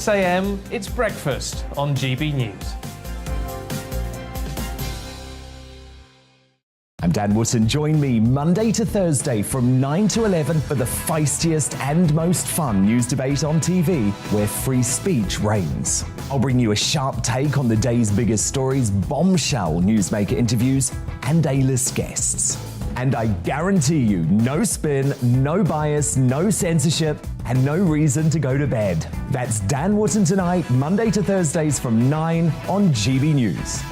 6 a.m, it's breakfast on GB News. I'm Dan Wootton. Join me Monday to Thursday from 9 to 11 for the feistiest and most fun news debate on TV, where free speech reigns. I'll bring you a sharp take on the day's biggest stories, bombshell newsmaker interviews, and A-list guests. And I guarantee you, no spin, no bias, no censorship, and no reason to go to bed. That's Dan Wootton tonight, Monday to Thursdays from 9 on GB News.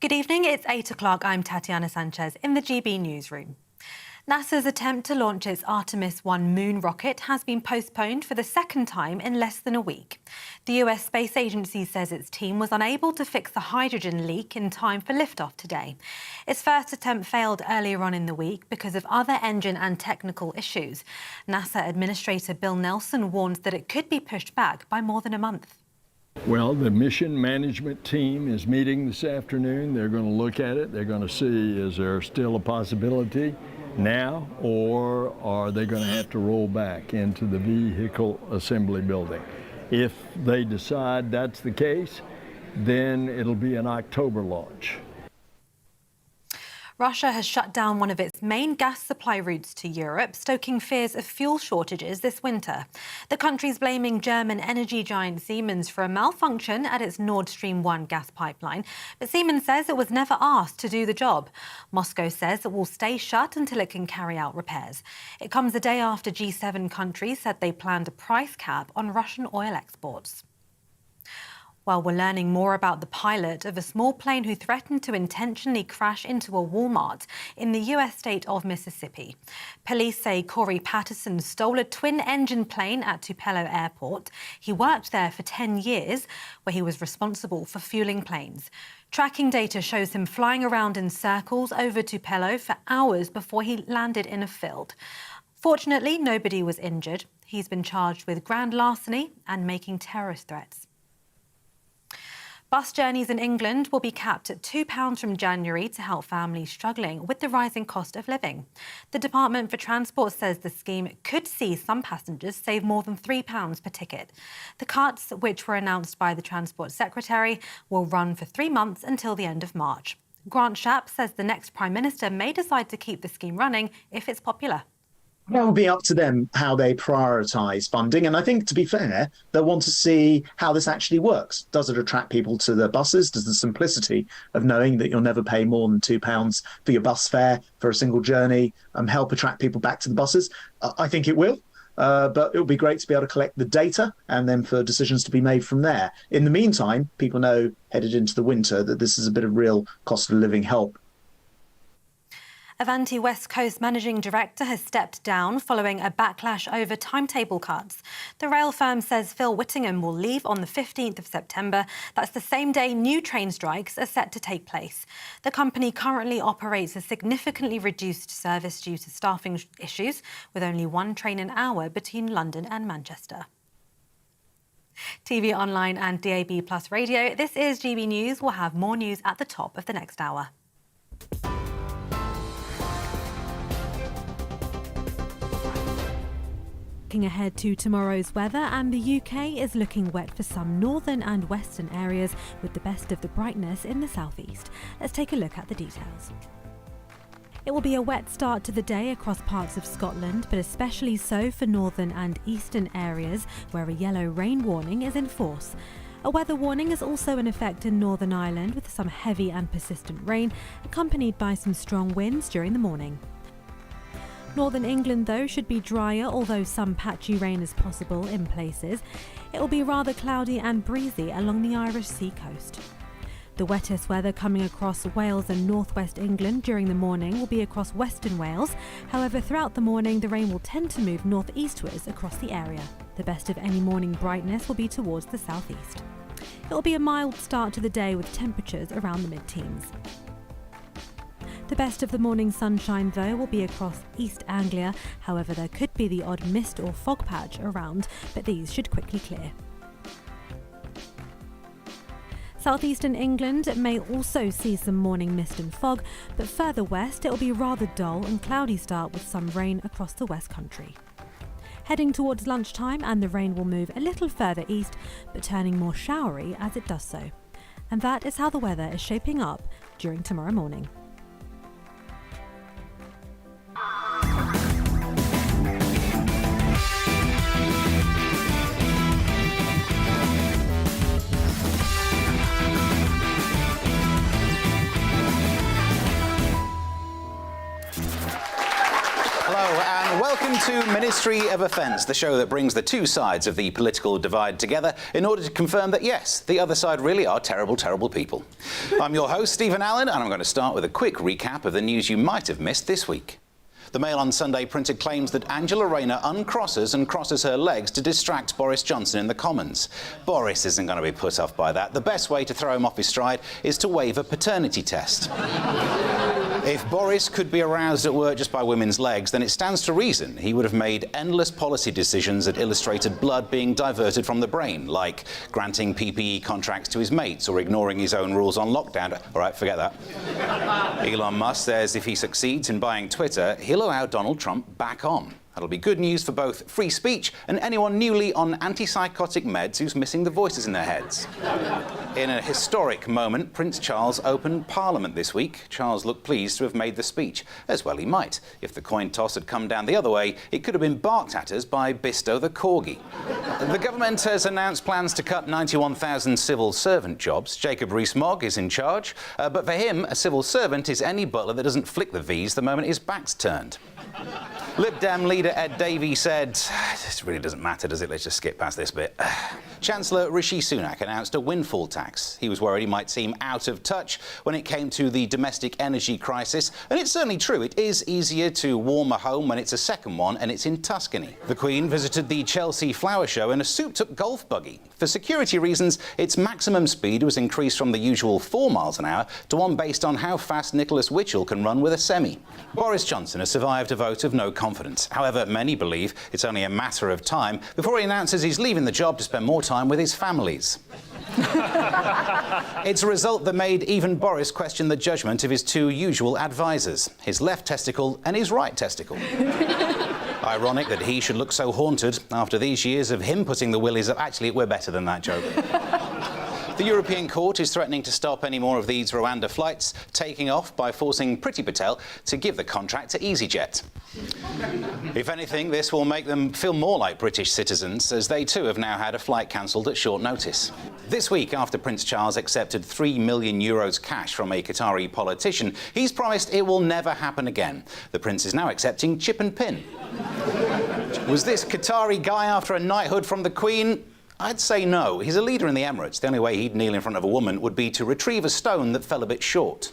Good evening, it's 8 o'clock. I'm Tatiana Sanchez in the GB newsroom. NASA's attempt to launch its Artemis 1 moon rocket has been postponed for the second time in less than a week. The US Space Agency says its team was unable to fix the hydrogen leak in time for liftoff today. Its first attempt failed earlier on in the week because of other engine and technical issues. NASA Administrator Bill Nelson warns that it could be pushed back by more than a month. Well, the mission management team is meeting this afternoon. They're going to look at it. They're going to see, is there still a possibility now, or are they going to have to roll back into the vehicle assembly building? If they decide that's the case, then it'll be an October launch. Russia has shut down one of its main gas supply routes to Europe, stoking fears of fuel shortages this winter. The country's blaming German energy giant Siemens for a malfunction at its Nord Stream 1 gas pipeline, but Siemens says it was never asked to do the job. Moscow says it will stay shut until it can carry out repairs. It comes a day after G7 countries said they planned a price cap on Russian oil exports. Well, we're learning more about the pilot of a small plane who threatened to intentionally crash into a Walmart in the US state of Mississippi. Police say Corey Patterson stole a twin-engine plane at Tupelo Airport. He worked there for 10 years, where he was responsible for fueling planes. Tracking data shows him flying around in circles over Tupelo for hours before he landed in a field. Fortunately, nobody was injured. He's been charged with grand larceny and making terrorist threats. Bus journeys in England will be capped at £2 from January to help families struggling with the rising cost of living. The Department for Transport says the scheme could see some passengers save more than £3 per ticket. The cuts, which were announced by the Transport Secretary, will run for 3 months until the end of March. Grant Shapps says the next Prime Minister may decide to keep the scheme running if it's popular. It will be up to them how they prioritise funding. And I think, to be fair, they'll want to see how this actually works. Does it attract people to the buses? Does the simplicity of knowing that you'll never pay more than £2 for your bus fare for a single journey help attract people back to the buses? I think it will. But it will be great to be able to collect the data and then for decisions to be made from there. In the meantime, people know headed into the winter that this is a bit of real cost of living help. Avanti West Coast Managing Director has stepped down following a backlash over timetable cuts. The rail firm says Phil Whittingham will leave on the 15th of September. That's the same day new train strikes are set to take place. The company currently operates a significantly reduced service due to staffing issues, with only one train an hour between London and Manchester. TV, online and DAB+ radio, this is GB News. We'll have more news at the top of the next hour. Looking ahead to tomorrow's weather, and the UK is looking wet for some northern and western areas, with the best of the brightness in the southeast. Let's take a look at the details. It will be a wet start to the day across parts of Scotland, but especially so for northern and eastern areas where a yellow rain warning is in force. A weather warning is also in effect in Northern Ireland, with some heavy and persistent rain accompanied by some strong winds during the morning. Northern England, though, should be drier, although some patchy rain is possible in places. It will be rather cloudy and breezy along the Irish Sea coast. The wettest weather coming across Wales and northwest England during the morning will be across western Wales. However, throughout the morning, the rain will tend to move northeastwards across the area. The best of any morning brightness will be towards the southeast. It will be a mild start to the day with temperatures around the mid-teens. The best of the morning sunshine, though, will be across East Anglia. However, there could be the odd mist or fog patch around, but these should quickly clear. Southeastern England may also see some morning mist and fog, but further west it will be rather dull and cloudy start with some rain across the West Country. Heading towards lunchtime, and the rain will move a little further east, but turning more showery as it does so. And that is how the weather is shaping up during tomorrow morning. Welcome to Ministry of Offence, the show that brings the two sides of the political divide together in order to confirm that, yes, the other side really are terrible, terrible people. I'm your host, Stephen Allen, and I'm going to start with a quick recap of the news you might have missed this week. The Mail on Sunday printed claims that Angela Rayner uncrosses and crosses her legs to distract Boris Johnson in the Commons. Boris isn't going to be put off by that. The best way to throw him off his stride is to waive a paternity test. If Boris could be aroused at work just by women's legs, then it stands to reason he would have made endless policy decisions that illustrated blood being diverted from the brain, like granting PPE contracts to his mates or ignoring his own rules on lockdown. All right, forget that. Elon Musk says if he succeeds in buying Twitter, he'll allow Donald Trump back on. That'll be good news for both free speech and anyone newly on antipsychotic meds who's missing the voices in their heads. In a historic moment, Prince Charles opened Parliament this week. Charles looked pleased to have made the speech, as well he might. If the coin toss had come down the other way, it could have been barked at us by Bisto the Corgi. The government has announced plans to cut 91,000 civil servant jobs. Jacob Rees-Mogg is in charge, but for him, a civil servant is any butler that doesn't flick the V's the moment his back's turned. Lib Dem leader Ed Davey said, "This really doesn't matter, does it? Let's just skip past this bit." Chancellor Rishi Sunak announced a windfall tax. He was worried he might seem out of touch when it came to the domestic energy crisis, and it's certainly true. It is easier to warm a home when it's a second one and it's in Tuscany. The Queen visited the Chelsea Flower Show in a souped-up golf buggy. For security reasons, its maximum speed was increased from the usual 4 miles an hour to one based on how fast Nicholas Witchell can run with a semi. Boris Johnson has survived a vote of no confidence. However, many believe it's only a matter of time before he announces he's leaving the job to spend more time with his families. It's a result that made even Boris question the judgment of his two usual advisors, his left testicle and his right testicle. Ironic that he should look so haunted after these years of him putting the willies up. Actually, we're better than that joke. The European Court is threatening to stop any more of these Rwanda flights taking off by forcing Priti Patel to give the contract to EasyJet. If anything, this will make them feel more like British citizens, as they too have now had a flight cancelled at short notice. This week, after Prince Charles accepted €3 million cash from a Qatari politician, he's promised it will never happen again. The Prince is now accepting chip and pin. Was this Qatari guy after a knighthood from the Queen? I'd say no. He's a leader in the Emirates. The only way he'd kneel in front of a woman would be to retrieve a stone that fell a bit short.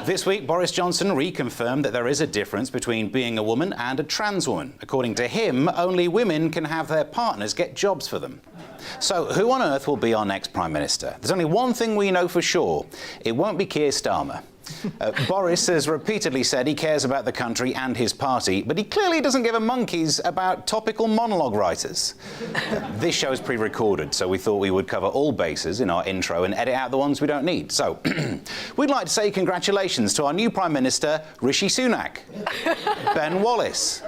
This week, Boris Johnson reconfirmed that there is a difference between being a woman and a trans woman. According to him, only women can have their partners get jobs for them. So who on earth will be our next Prime Minister? There's only one thing we know for sure. It won't be Keir Starmer. Boris has repeatedly said he cares about the country and his party, but he clearly doesn't give a monkey's about topical monologue writers. This show is pre-recorded, so we thought we would cover all bases in our intro and edit out the ones we don't need. So, we'd like to say congratulations to our new Prime Minister, Rishi Sunak, Ben Wallace,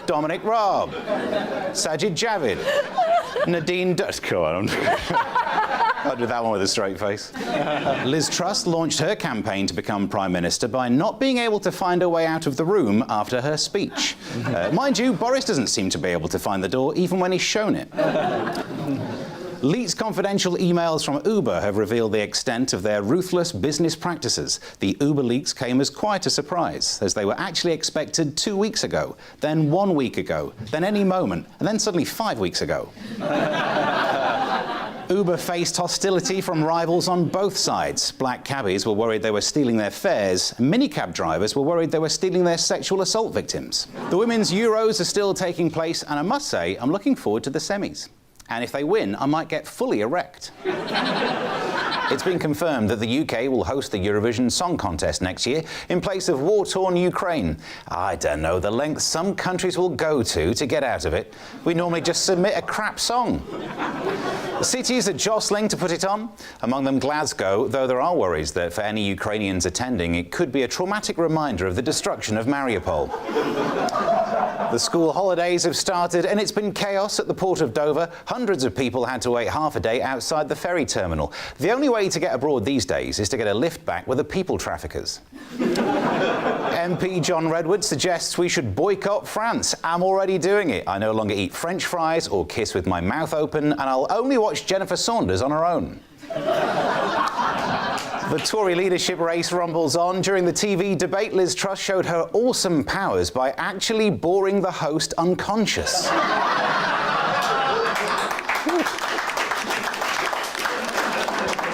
Dominic Raab, Sajid Javid, Nadine Go on. I'll do that one with a straight face. Liz Truss launched her campaign to become Prime Minister by not being able to find a way out of the room after her speech. Mind you, Boris doesn't seem to be able to find the door even when he's shown it. Leaked confidential emails from Uber have revealed the extent of their ruthless business practices. The Uber leaks came as quite a surprise, as they were actually expected 2 weeks ago, then 1 week ago, then any moment, and then suddenly 5 weeks ago. Uber faced hostility from rivals on both sides. Black cabbies were worried they were stealing their fares, and minicab drivers were worried they were stealing their sexual assault victims. The Women's Euros are still taking place, and I must say, I'm looking forward to the semis. And if they win, I might get fully erect. It's been confirmed that the UK will host the Eurovision Song Contest next year in place of war-torn Ukraine. I don't know the lengths some countries will go to get out of it. We normally just submit a crap song. Cities are jostling to put it on, among them Glasgow, though there are worries that for any Ukrainians attending, it could be a traumatic reminder of the destruction of Mariupol. The school holidays have started and it's been chaos at the port of Dover. Hundreds of people had to wait half a day outside the ferry terminal. The only way to get abroad these days is to get a lift back with the people traffickers. MP John Redwood suggests we should boycott France. I'm already doing it. I no longer eat French fries or kiss with my mouth open, and I'll only watch Jennifer Saunders on her own. The Tory leadership race rumbles on. During the TV debate, Liz Truss showed her awesome powers by actually boring the host unconscious.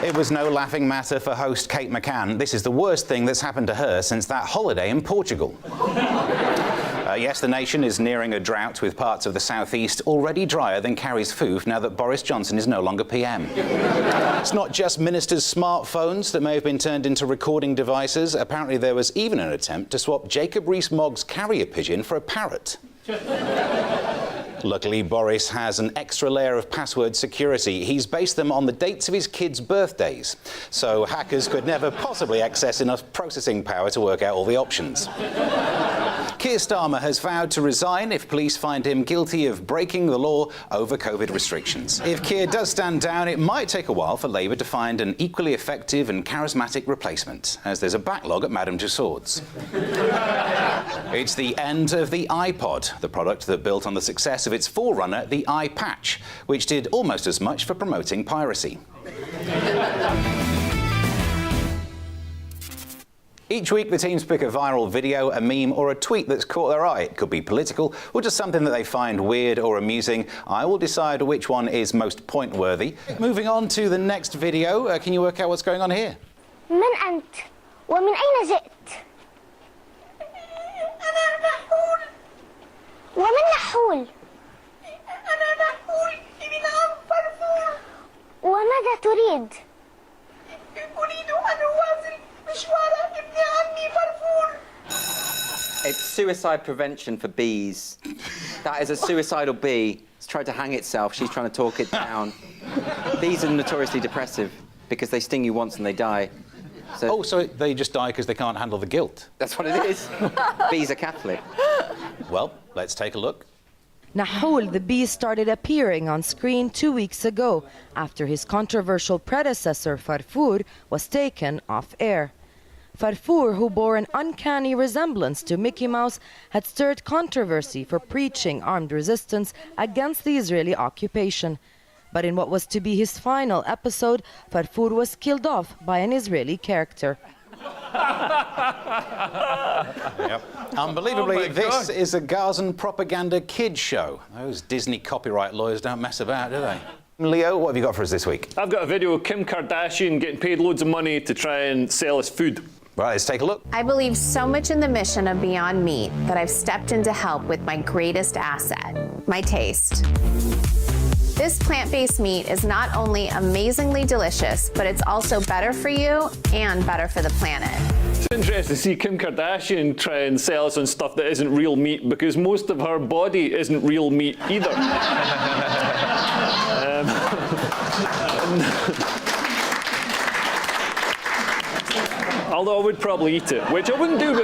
It was no laughing matter for host Kate McCann. This is the worst thing that's happened to her since that holiday in Portugal. Yes, the nation is nearing a drought, with parts of the southeast already drier than Carrie's Foof now that Boris Johnson is no longer PM. It's not just ministers' smartphones that may have been turned into recording devices. Apparently there was even an attempt to swap Jacob Rees-Mogg's carrier pigeon for a parrot. Luckily, Boris has an extra layer of password security. He's based them on the dates of his kids' birthdays, so hackers could never possibly access enough processing power to work out all the options. Keir Starmer has vowed to resign if police find him guilty of breaking the law over COVID restrictions. If Keir does stand down, it might take a while for Labour to find an equally effective and charismatic replacement, as there's a backlog at Madame Tussauds. It's the end of the iPod, the product that built on the success of its forerunner, the iPatch, which did almost as much for promoting piracy. Each week, the teams pick a viral video, a meme, or a tweet that's caught their eye. It could be political, or just something that they find weird or amusing. I will decide which one is most point-worthy. Moving on to the next video. Can you work out what's going on here? من أنت؟ ومن أين جئت؟ أنا نحول. ومن نحول؟ أنا نحول من فرفور. وماذا تريد؟ أريد أن أواصل مشوار ابن عمي فرفور. It's suicide prevention for bees. That is a suicidal bee. It's tried to hang itself. She's trying to talk it down. Bees are notoriously depressive because they sting you once and they die. So So they just die because they can't handle the guilt? that's what it is. Bees are Catholic. Well, let's take a look. Nahul, the bee, started appearing on screen 2 weeks ago after his controversial predecessor Farfur was taken off air. Farfur, who bore an uncanny resemblance to Mickey Mouse, had stirred controversy for preaching armed resistance against the Israeli occupation. But in what was to be his final episode, Farfur was killed off by an Israeli character. Yep. Unbelievably, this is a Gazan propaganda kids show. Those Disney copyright lawyers don't mess about, do they? Leo, what have you got for us this week? I've got a video of Kim Kardashian getting paid loads of money to try and sell us food. Right, let's take a look. I believe so much in the mission of Beyond Meat that I've stepped in to help with my greatest asset, my taste. This plant-based meat is not only amazingly delicious, but it's also better for you and better for the planet. It's interesting to see Kim Kardashian try and sell us on stuff that isn't real meat, because most of her body isn't real meat either. Although I would probably eat it, which I wouldn't do with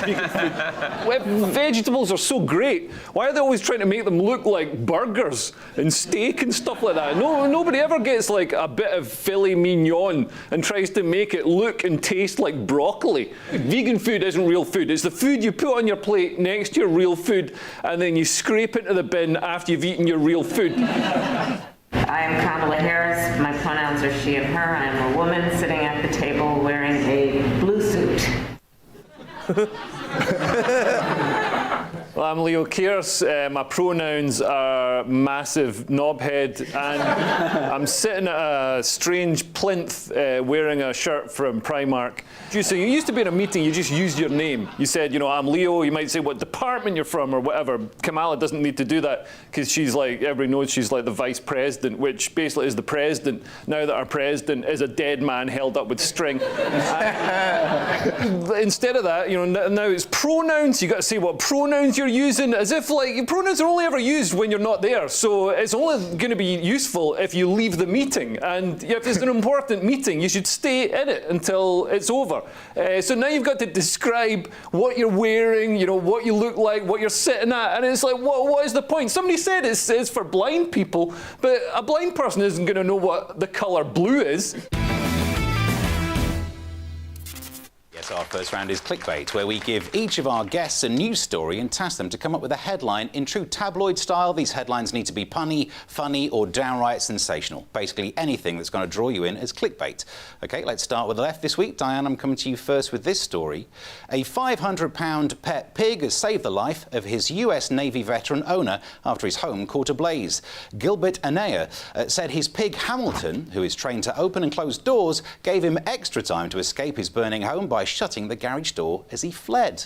vegan food. Vegetables are so great. Why are they always trying to make them look like burgers and steak and stuff like that? Nobody ever gets like a bit of filet mignon and tries to make it look and taste like broccoli. Vegan food isn't real food. It's the food you put on your plate next to your real food and then you scrape into the bin after you've eaten your real food. I am Kamala Harris. My pronouns are she and her. I am a woman sitting at the table wearing a blue suit. Well, I'm Leo Kearse. My pronouns are massive knobhead, and I'm sitting at a strange plinth wearing a shirt from Primark. So you used to be in a meeting, you just used your name. You said, you know, I'm Leo. You might say what department you're from or whatever. Kamala doesn't need to do that because she's like, everybody knows she's like the vice president, which basically is the president, now that our president is a dead man held up with string. Instead of that, you know, now it's pronouns. You got to say what pronouns you're using as if, like, pronouns are only ever used when you're not there. So it's only going to be useful if you leave the meeting. And if it's an important meeting, you should stay in it until it's over. So now you've got to describe what you're wearing, you know, what you look like, what you're sitting at. And it's like, what is the point? Somebody said it's for blind people, but a blind person isn't going to know what the colour blue is. Yes, our first round is clickbait, where we give each of our guests a news story and task them to come up with a headline. In true tabloid style, these headlines need to be punny, funny or downright sensational. Basically anything that's going to draw you in as clickbait. OK, let's start with the left this week. Diane, I'm coming to you first with this story. A £500 pet pig has saved the life of his US Navy veteran owner after his home caught ablaze. Gilbert Anea said his pig Hamilton, who is trained to open and close doors, gave him extra time to escape his burning home by shutting the garage door as he fled.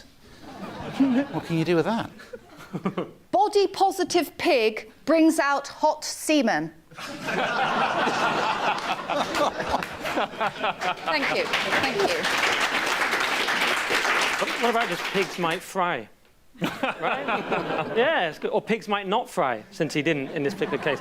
What can you do with that? Body positive pig brings out hot semen. Thank you. Thank you. What about just pigs might fry? Right? Yeah, it's good. Or pigs might not fry, since he didn't in this particular case.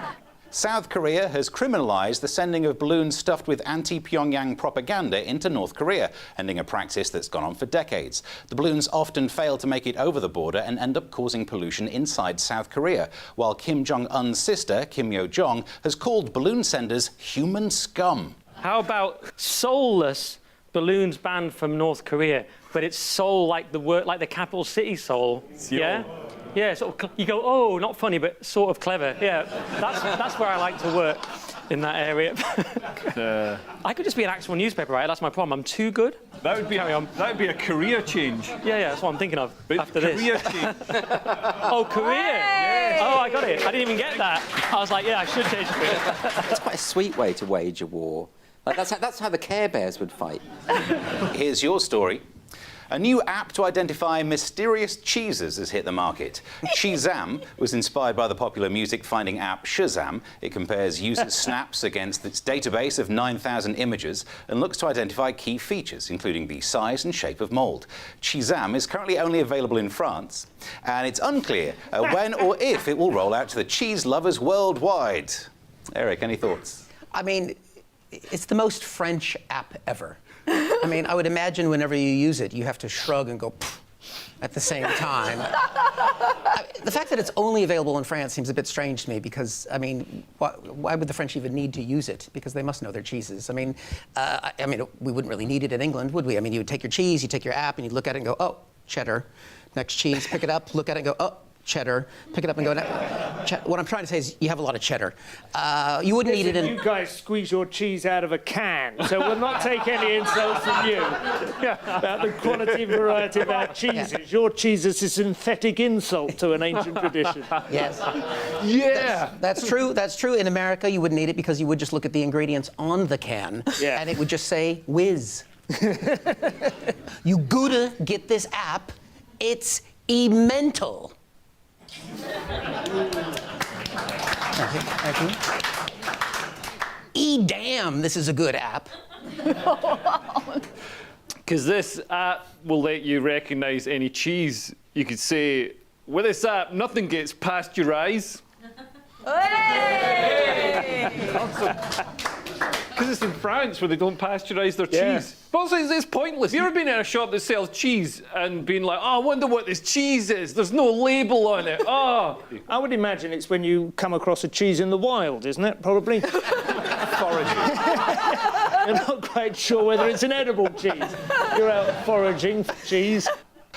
South Korea has criminalised the sending of balloons stuffed with anti-Pyongyang propaganda into North Korea, ending a practice that's gone on for decades. The balloons often fail to make it over the border and end up causing pollution inside South Korea, while Kim Jong-un's sister, Kim Yo-jong, has called balloon senders human scum. How about soulless balloons banned from North Korea, but it's Seoul like the word, like the capital city Seoul, yeah? Yeah, sort of, you go, oh, not funny, but sort of clever. Yeah, that's where I like to work, in that area. I could just be an actual newspaper writer. That's my problem. I'm too good. That would be a career change. Yeah, that's what I'm thinking of after career this. Change. Oh, career. Yes. Oh, I got it. I didn't even get that. I was like, yeah, I should change career. It's quite a sweet way to wage a war. Like, that's how the Care Bears would fight. Here's your story. A new app to identify mysterious cheeses has hit the market. Cheezam was inspired by the popular music-finding app Shazam. It compares users' snaps against its database of 9,000 images and looks to identify key features, including the size and shape of mould. Cheezam is currently only available in France, and it's unclear when or if it will roll out to the cheese lovers worldwide. Eric, any thoughts? I mean, it's the most French app ever. I mean, I would imagine whenever you use it, you have to shrug and go at the same time. The fact that it's only available in France seems a bit strange to me because, I mean, why would the French even need to use it? Because they must know their cheeses. I mean, we wouldn't really need it in England, would we? I mean, you would take your cheese, you take your app, and you look at it and go, oh, cheddar. Next cheese, pick it up, look at it and go, oh, cheddar. Pick it up and go, what I'm trying to say is you have a lot of cheddar. You wouldn't need it in... You guys squeeze your cheese out of a can, so we'll not take any insults from you about the quality and variety of our cheeses. Yeah. Your cheese is a synthetic insult to an ancient tradition. Yes. Yeah. That's true. That's true. In America, you wouldn't need it because you would just look at the ingredients on the can, and it would just say, whiz. You gotta get this app. It's mental. Damn, this is a good app. Because this app will let you recognise any cheese. You could say, with this app, nothing gets past your eyes. Because it's in France where they don't pasteurize their cheese. But also, it's pointless. You ever been in a shop that sells cheese and been like, oh, I wonder what this cheese is. There's no label on it. Oh. I would imagine it's when you come across a cheese in the wild, isn't it? Probably. Foraging. You're not quite sure whether it's an edible cheese. You're out foraging for cheese.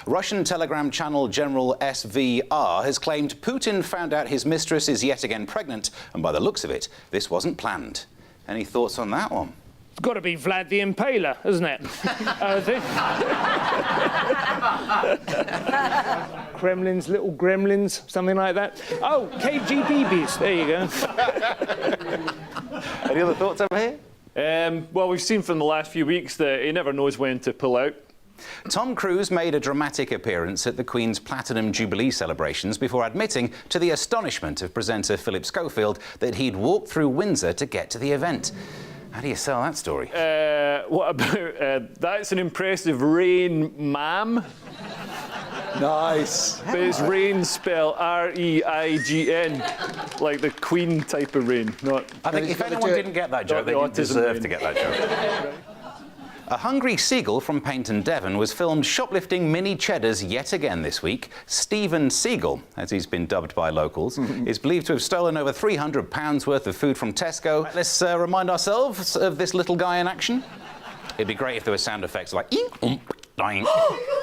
Russian telegram channel General SVR has claimed Putin found out his mistress is yet again pregnant, and by the looks of it, this wasn't planned. Any thoughts on that one? It's got to be Vlad the Impaler, hasn't it? Kremlins, little gremlins, something like that. Oh, KGBs, there you go. Any other thoughts over here? Well, we've seen from the last few weeks that he never knows when to pull out. Tom Cruise made a dramatic appearance at the Queen's Platinum Jubilee celebrations before admitting to the astonishment of presenter Philip Schofield that he'd walked through Windsor to get to the event. How do you sell that story? What about, that's an impressive rain, ma'am? Nice. But it's rain spelled R-E-I-G-N, like the Queen type of rain, not... I think if anyone didn't get that joke, they didn't deserve to get that joke. A hungry seagull from Paynton, Devon, was filmed shoplifting mini cheddars yet again this week. Stephen Seagull, as he's been dubbed by locals, is believed to have stolen over £300 worth of food from Tesco. Let's remind ourselves of this little guy in action. It'd be great if there were sound effects like... dying.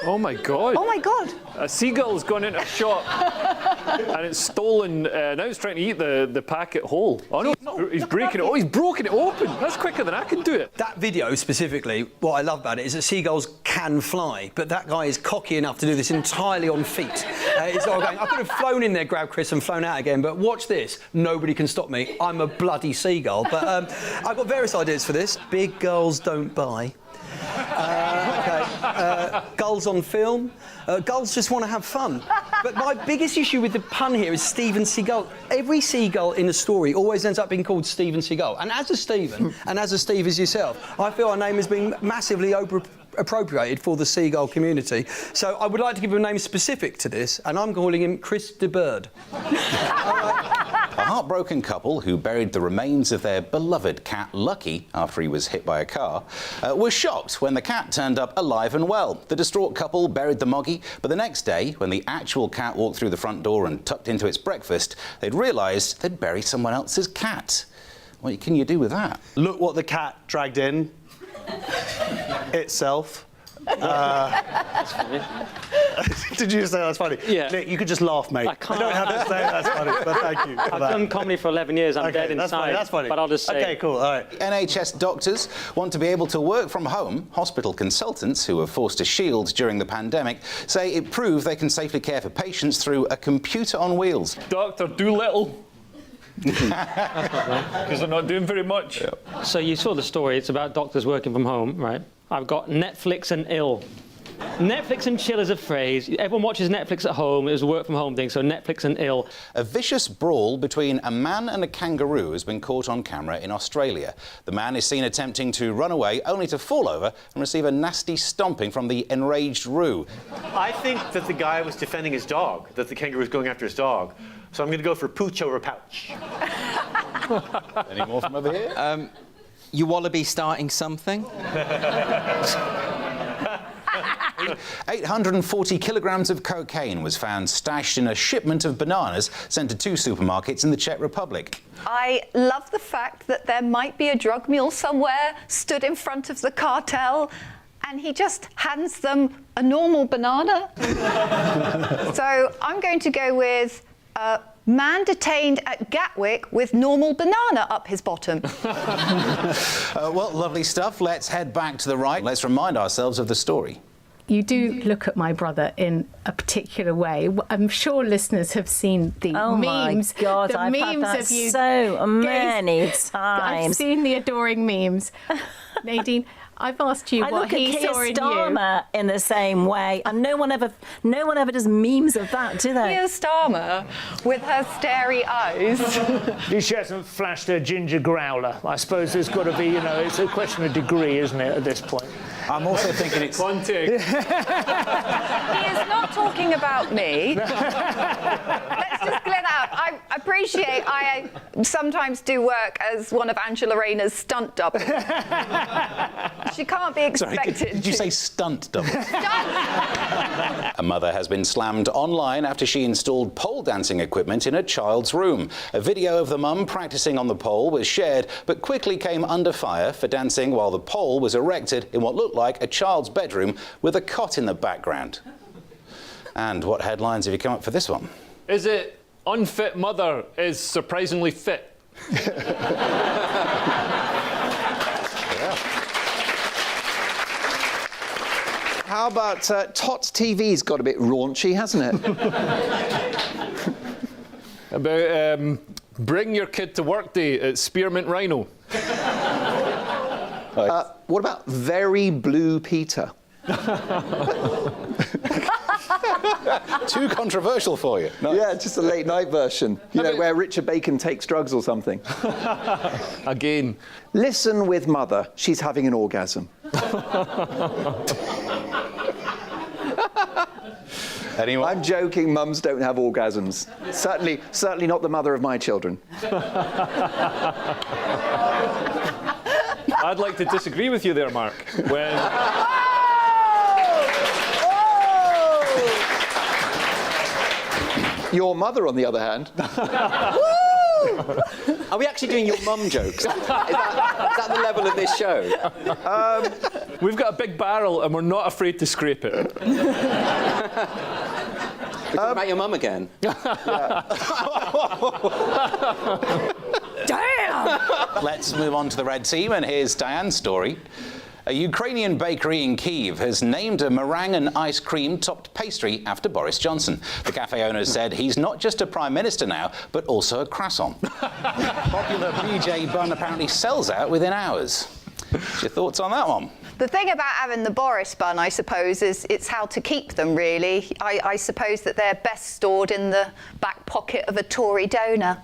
Oh my God. Oh my God. A seagull's gone into a shop and it's stolen, now it's trying to eat the packet whole. Oh no, he's breaking it. Oh, he's broken it open. That's quicker than I can do it. That video specifically, what I love about it is that seagulls can fly, but that guy is cocky enough to do this entirely on feet. He's sort of going, I could have flown in there, grabbed Chris and flown out again, but watch this. Nobody can stop me. I'm a bloody seagull. But I've got various ideas for this. Big girls don't buy. Gulls on film. Gulls just want to have fun. But my biggest issue with the pun here is Stephen Seagull. Every seagull in a story always ends up being called Stephen Seagull. And as a Stephen, and as a Steve as yourself, I feel our name has been massively appropriated for the seagull community. So I would like to give him a name specific to this, and I'm calling him Chris de Bird. A heartbroken couple who buried the remains of their beloved cat Lucky after he was hit by a car were shocked when the cat turned up alive and well. The distraught couple buried the moggy, but the next day, when the actual cat walked through the front door and tucked into its breakfast, they'd realised they'd buried someone else's cat. What can you do with that? Look what the cat dragged in. Itself. That's funny. Did you say that's funny? Yeah. Nick, you could just laugh, mate. I can't. You don't have to say that's funny, but thank you. I've done comedy for 11 years. I'm dead inside. That's funny. But I'll just say... OK, cool, all right. NHS doctors want to be able to work from home. Hospital consultants, who were forced to shield during the pandemic, say it proved they can safely care for patients through a computer on wheels. Dr. Doolittle. Because they're not doing very much. Yep. So you saw the story. It's about doctors working from home, right? I've got Netflix and ill. Netflix and chill is a phrase. Everyone watches Netflix at home. It was a work from home thing, so Netflix and ill. A vicious brawl between a man and a kangaroo has been caught on camera in Australia. The man is seen attempting to run away, only to fall over and receive a nasty stomping from the enraged roo. I think that the guy was defending his dog, that the kangaroo was going after his dog. So I'm going to go for pooch over pouch. Any more from over here? You wallaby starting something? 840 kilograms of cocaine was found stashed in a shipment of bananas sent to 2 supermarkets in the Czech Republic. I love the fact that there might be a drug mule somewhere stood in front of the cartel and he just hands them a normal banana. So I'm going to go with man detained at Gatwick with normal banana up his bottom. Well, lovely stuff. Let's head back to the right. Let's remind ourselves of the story. You do look at my brother in a particular way. I'm sure listeners have seen the memes. Oh my God, the I've memes had that of you so many I've times. seen the adoring memes. Nadine, I've asked you what he saw in you. Keir Starmer in the same way, and no one ever does memes of that, do they? Keir Starmer with her starry eyes. She hasn't flashed her ginger growler. I suppose there's got to be, you know, it's a question of degree, isn't it, at this point? I'm also thinking it's... He is not talking about me. Let's just clear that out. I appreciate I sometimes do work as one of Angela Rayner's stunt doubles. She can't be expected. Sorry, did you say stunt double? A mother has been slammed online after she installed pole dancing equipment in a child's room. A video of the mum practicing on the pole was shared, but quickly came under fire for dancing while the pole was erected in what looked like a child's bedroom with a cot in the background. And what headlines have you come up for this one? Is it unfit mother is surprisingly fit? How about Tots TV's got a bit raunchy, hasn't it? About bring your kid to work day at Spearmint Rhino. What about Very Blue Peter? Too controversial for you. Nice. Yeah, just a late night version. You know, where Richard Bacon takes drugs or something. Again. Listen with mother. She's having an orgasm. Anyone? I'm joking. Mums don't have orgasms. Certainly not the mother of my children. I'd like to disagree with you there, Mark. When Your mother, on the other hand. Are we actually doing your mum jokes? Is that the level of this show? We've got a big barrel and we're not afraid to scrape it. We're talking about your mum again. Damn! Let's move on to the red team, and here's Diane's story. A Ukrainian bakery in Kyiv has named a meringue and ice cream topped pastry after Boris Johnson. The cafe owner said he's not just a prime minister now, but also a croissant. Popular BJ bun apparently sells out within hours. What's your thoughts on that one? The thing about having the Boris bun, I suppose, is it's how to keep them, really. I suppose that they're best stored in the back pocket of a Tory donor.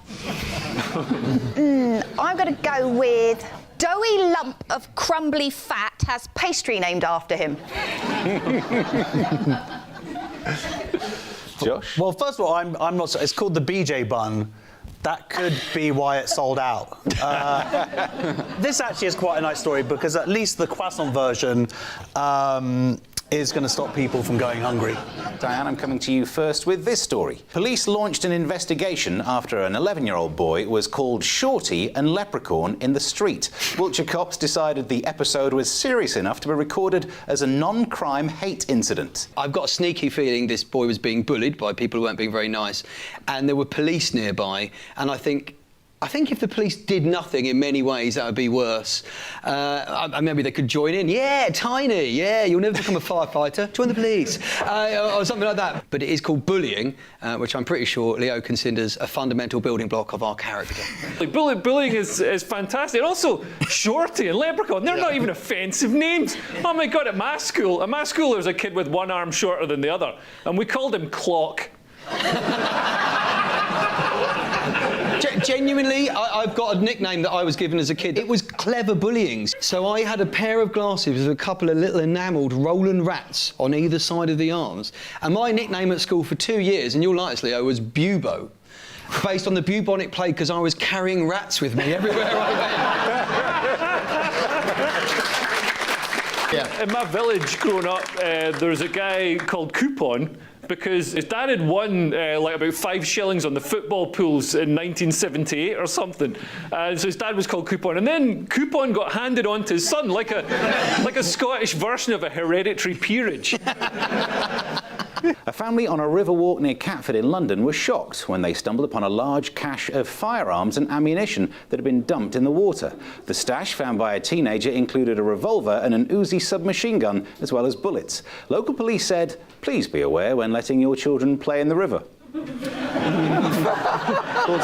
I'm going to go with doughy lump of crumbly fat has pastry named after him. Josh? Well, first of all, I'm not. It's called the BJ bun. That could be why it sold out. This actually is quite a nice story because at least the croissant version is going to stop people from going hungry. Diane, I'm coming to you first with this story. Police launched an investigation after an 11-year-old boy was called Shorty and Leprechaun in the street. Wiltshire cops decided the episode was serious enough to be recorded as a non-crime hate incident. I've got a sneaky feeling this boy was being bullied by people who weren't being very nice, and there were police nearby, and I think if the police did nothing in many ways, that would be worse. Maybe they could join in. Yeah, Tiny, yeah, you'll never become a firefighter. Join the police. Or something like that. But it is called bullying, which I'm pretty sure Leo considers a fundamental building block of our character. Bullying is fantastic. And also, Shorty and Leprechaun, they're not even offensive names. Oh my God, at my school there was a kid with one arm shorter than the other, and we called him Clock. Genuinely, I've got a nickname that I was given as a kid. It was clever bullying. So I had a pair of glasses with a couple of little enamelled Roland rats on either side of the arms. And my nickname at school for 2 years, and you'll like this, Leo, was Bubo, based on the bubonic plague because I was carrying rats with me everywhere I went. In my village growing up, there was a guy called Coupon, because his dad had won like about 5 shillings on the football pools in 1978 or something. So his dad was called Coupon. And then Coupon got handed on to his son, like a Scottish version of a hereditary peerage. A family on a river walk near Catford in London was shocked when they stumbled upon a large cache of firearms and ammunition that had been dumped in the water. The stash found by a teenager included a revolver and an Uzi submachine gun, as well as bullets. Local police said, please be aware when letting your children play in the river. Thoughts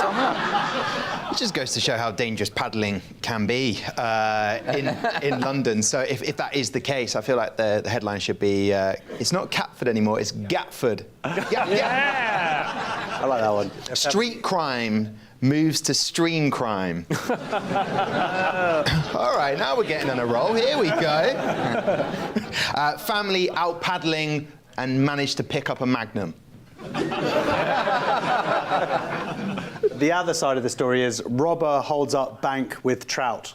on that? It just goes to show how dangerous paddling can be in London. So if that is the case, I feel like the headline should be, it's not Catford anymore, it's Gatford. Yeah! I like that one. Street crime moves to stream crime. All right, now we're getting on a roll. Here we go. Family out paddling and managed to pick up a Magnum. The other side of the story is robber holds up bank with trout.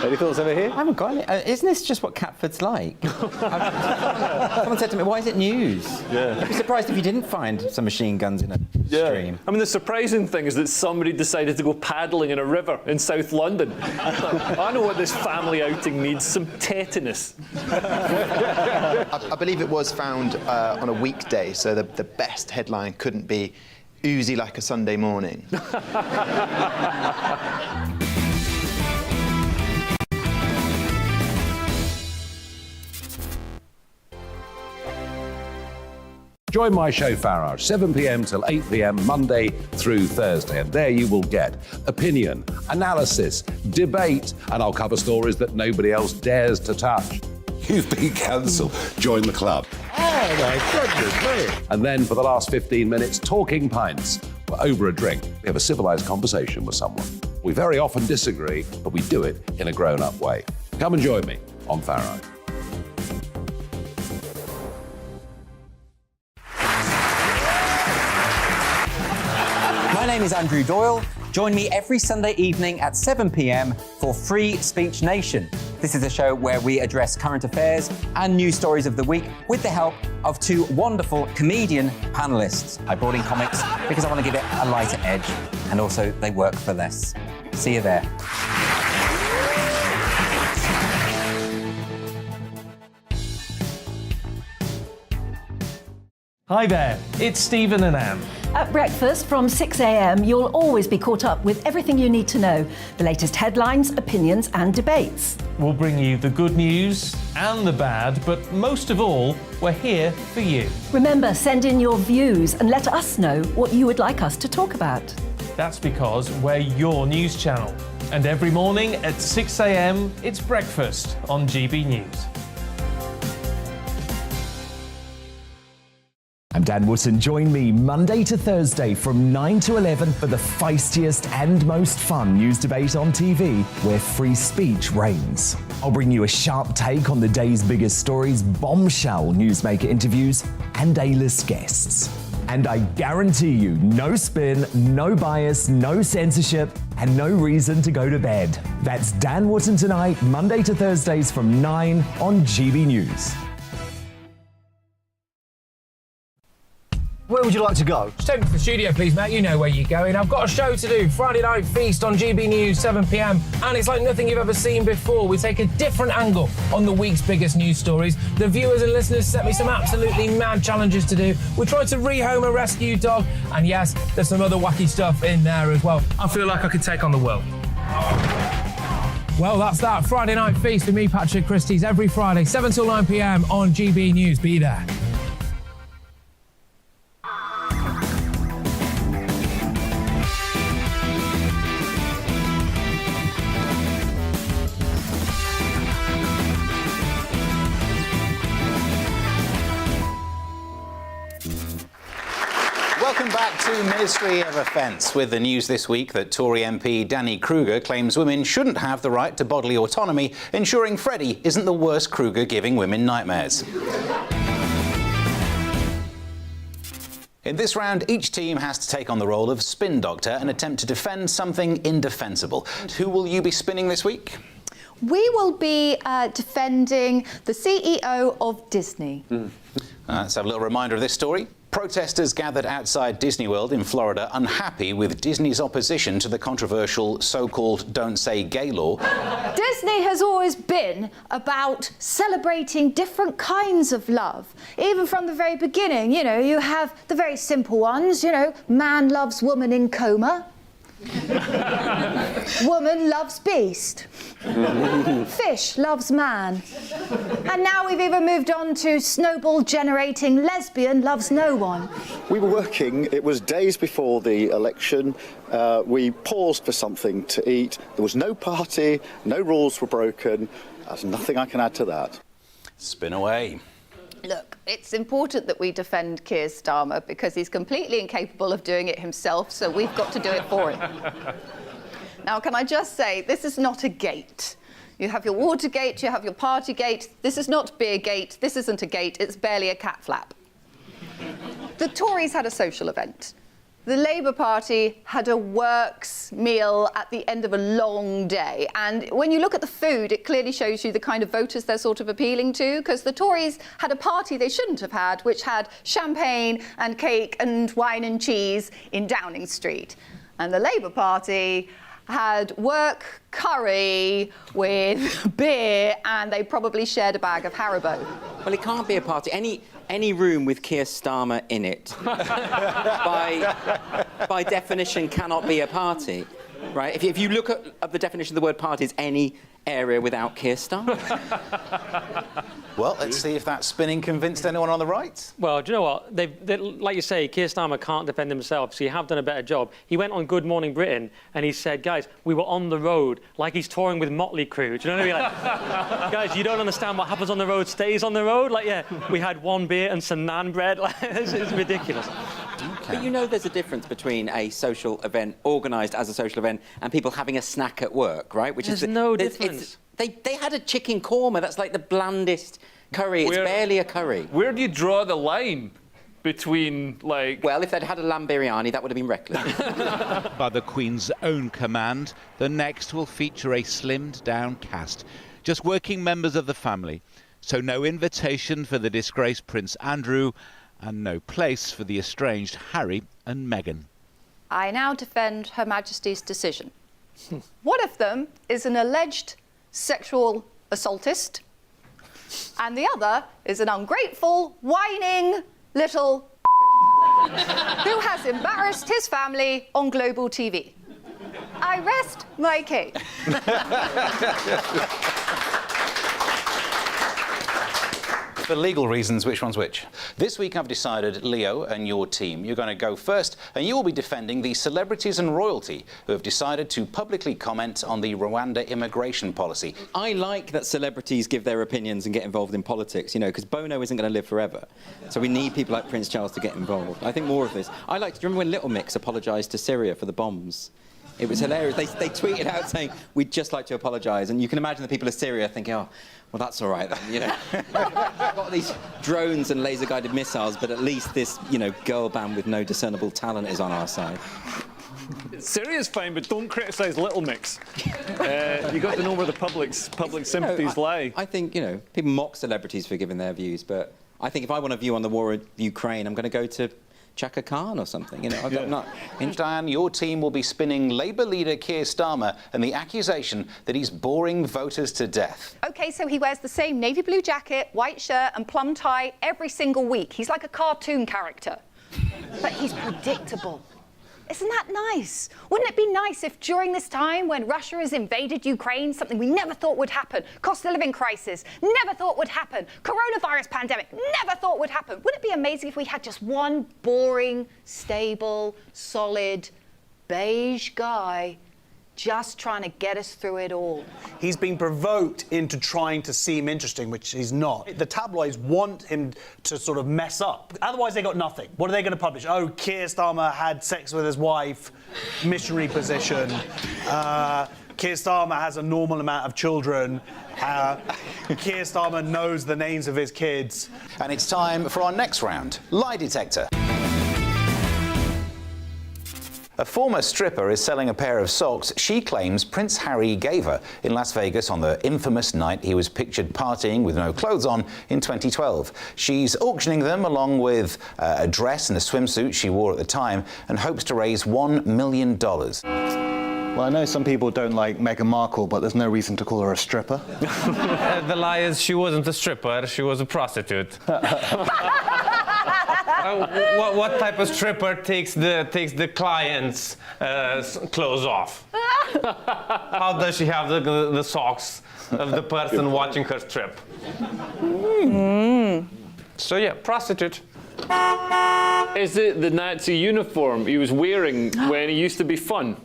Any thoughts over here? I haven't got any. Isn't this just what Catford's like? Someone said to me, why is it news? Yeah. I'd be surprised if you didn't find some machine guns in a stream. I mean, the surprising thing is that somebody decided to go paddling in a river in South London. I know what this family outing needs, some tetanus. I believe it was found on a weekday, so the best headline couldn't be Uzi like a Sunday morning. Join my show Farage, 7 p.m. till 8 p.m. Monday through Thursday, and there you will get opinion, analysis, debate, and I'll cover stories that nobody else dares to touch. You've been cancelled. Join the club. Oh my goodness me. And then for the last 15 minutes, talking pints. We're over a drink. We have a civilised conversation with someone. We very often disagree, but we do it in a grown-up way. Come and join me on Farage. is Andrew Doyle. Join me every Sunday evening at 7 p.m. for Free Speech Nation. This is a show where we address current affairs and news stories of the week with the help of two wonderful comedian panellists. I brought in comics because I want to give it a lighter edge, and also they work for less. See you there. Hi there, it's Stephen and Anne. At breakfast from 6 a.m, you'll always be caught up with everything you need to know, the latest headlines, opinions and debates. We'll bring you the good news and the bad, but most of all, we're here for you. Remember, send in your views and let us know what you would like us to talk about. That's because we're your news channel. And every morning at 6 a.m, it's breakfast on GB News. I'm Dan Wootton. Join me Monday to Thursday from 9 to 11 for the feistiest and most fun news debate on TV, where free speech reigns. I'll bring you a sharp take on the day's biggest stories, bombshell newsmaker interviews, and A-list guests. And I guarantee you, no spin, no bias, no censorship, and no reason to go to bed. That's Dan Wootton Tonight, Monday to Thursdays from 9 on GB News. Where would you like to go? Just take me to the studio, please, Matt. You know where you're going. I've got a show to do. Friday Night Feast on GB News, 7 p.m. And it's like nothing you've ever seen before. We take a different angle on the week's biggest news stories. The viewers and listeners set me some absolutely mad challenges to do. We tried to rehome a rescue dog. And yes, there's some other wacky stuff in there as well. I feel like I could take on the world. Well, that's that. Friday Night Feast with me, Patrick Christie's, every Friday, 7 till 9 p.m. on GB News. Be there. Welcome back to Ministry of Offence, with the news this week that Tory MP Danny Kruger claims women shouldn't have the right to bodily autonomy, ensuring Freddie isn't the worst Kruger giving women nightmares. In this round, each team has to take on the role of spin doctor and attempt to defend something indefensible. Who will you be spinning this week? We will be defending the CEO of Disney. Let's have a little reminder of this story. Protesters gathered outside Disney World in Florida, unhappy with Disney's opposition to the controversial so-called Don't Say Gay law. Disney has always been about celebrating different kinds of love. Even from the very beginning, you know, you have the very simple ones, you know, man loves woman in coma. Woman loves beast. Fish loves man. And now we've even moved on to snowball-generating lesbian loves no one. We were working, it was days before the election. We paused for something to eat. There was no party, no rules were broken. There's nothing I can add to that. Spin away. Look, it's important that we defend Keir Starmer because he's completely incapable of doing it himself, so we've got to do it for him. Now, can I just say, this is not a gate. You have your Watergate, you have your Partygate. This is not Beergate. This isn't a gate. It's barely a cat flap. The Tories had a social event. The Labour Party had a works meal at the end of a long day. And when you look at the food, it clearly shows you the kind of voters they're sort of appealing to, because the Tories had a party they shouldn't have had, which had champagne and cake and wine and cheese in Downing Street. And the Labour Party had work curry with beer, and they probably shared a bag of Haribo. Well, it can't be a party. Any room with Keir Starmer in it, by definition, cannot be a party, right? If you look at the definition of the word party, it's any area without Keir Starmer. Well, let's see if that spinning convinced anyone on the right. Well, do you know what? They, like you say, Keir Starmer can't defend himself, so you have done a better job. He went on Good Morning Britain and he said, guys, we were on the road, like he's touring with Motley Crue. Do you know what I mean? Like, guys, you don't understand what happens on the road stays on the road. Like, yeah, we had one beer and some naan bread. Like, it's ridiculous. Okay. But you know there's a difference between a social event organised as a social event and people having a snack at work, right? There's no difference. They had a chicken korma. That's like the blandest curry. It's barely a curry. Where do you draw the line? between, like... Well, if they'd had a lamb biryani, that would have been reckless. By the Queen's own command, the next will feature a slimmed-down cast, just working members of the family. So no invitation for the disgraced Prince Andrew, and no place for the estranged Harry and Meghan. I now defend Her Majesty's decision. One of them is an alleged sexual assaultist, and the other is an ungrateful, whining little who has embarrassed his family on global TV. I rest my case. For legal reasons, which one's which? This week I've decided, Leo and your team, you're going to go first, and you will be defending the celebrities and royalty who have decided to publicly comment on the Rwanda immigration policy. I like that celebrities give their opinions and get involved in politics, you know, because Bono isn't going to live forever. So we need people like Prince Charles to get involved. I think more of this. I like to remember when Little Mix apologised to Syria for the bombs. It was hilarious. They tweeted out saying, we'd just like to apologise. And you can imagine the people of Syria thinking, oh, well, that's all right then, you know. We've got these drones and laser-guided missiles, but at least this, you know, girl band with no discernible talent is on our side. Syria's fine, but don't criticise Little Mix. You got to know where the public sympathies lie. I think, you know, people mock celebrities for giving their views, but I think if I want a view on the war in Ukraine, I'm going to go to Chaka Khan or something, you know. I'm not. Diane, your team will be spinning Labour leader Keir Starmer and the accusation that he's boring voters to death. OK, so he wears the same navy blue jacket, white shirt and plum tie every single week. He's like a cartoon character. But he's predictable. Isn't that nice? Wouldn't it be nice if during this time when Russia has invaded Ukraine, something we never thought would happen, cost of living crisis, never thought would happen, coronavirus pandemic, never thought would happen, wouldn't it be amazing if we had just one boring, stable, solid, beige guy just trying to get us through it all? He's been provoked into trying to seem interesting, which he's not. The tabloids want him to sort of mess up. Otherwise, they got nothing. What are they going to publish? Oh, Keir Starmer had sex with his wife, missionary position. Keir Starmer has a normal amount of children. Keir Starmer knows the names of his kids. And it's time for our next round, Lie Detector. A former stripper is selling a pair of socks she claims Prince Harry gave her in Las Vegas on the infamous night he was pictured partying with no clothes on in 2012. She's auctioning them along with a dress and a swimsuit she wore at the time and hopes to raise $1 million. Well, I know some people don't like Meghan Markle, but there's no reason to call her a stripper. The lie is she wasn't a stripper, she was a prostitute. What type of stripper takes the client's clothes off? How does she have the socks of the person watching her strip? So yeah, prostitute. Is it the Nazi uniform he was wearing when he used to be fun?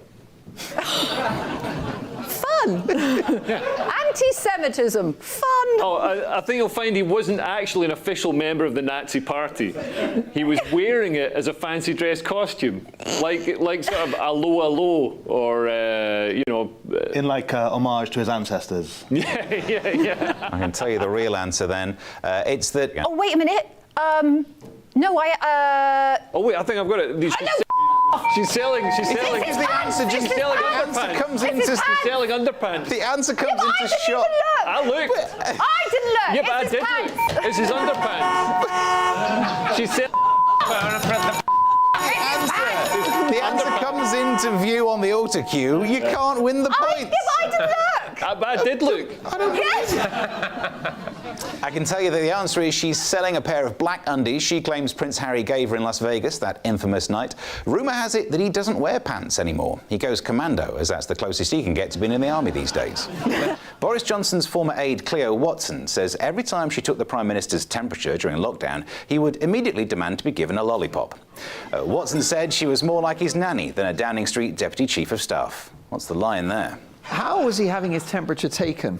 Fun! Anti-Semitism. Fun! Oh, I think you'll find he wasn't actually an official member of the Nazi party. He was wearing it as a fancy dress costume, like sort of allo, or, you know... In like homage to his ancestors. Yeah. I can tell you the real answer then. It's that... Oh, wait a minute. No, Oh, wait, I think I've got it. She's selling. The answer She's selling underpants. She's selling underpants. The answer comes into shop. I looked. I didn't look. Yeah, but I did look. It's his underpants. She's selling. The answer comes into view on the auto cue. You can't win the points. I didn't look. I did look. I can tell you that the answer is she's selling a pair of black undies she claims Prince Harry gave her in Las Vegas that infamous night. Rumour has it that he doesn't wear pants anymore. He goes commando, as that's the closest he can get to being in the army these days. Boris Johnson's former aide Cleo Watson says every time she took the Prime Minister's temperature during lockdown, he would immediately demand to be given a lollipop. Watson said she was more like his nanny than a Downing Street Deputy Chief of Staff. What's the line there? How was he having his temperature taken?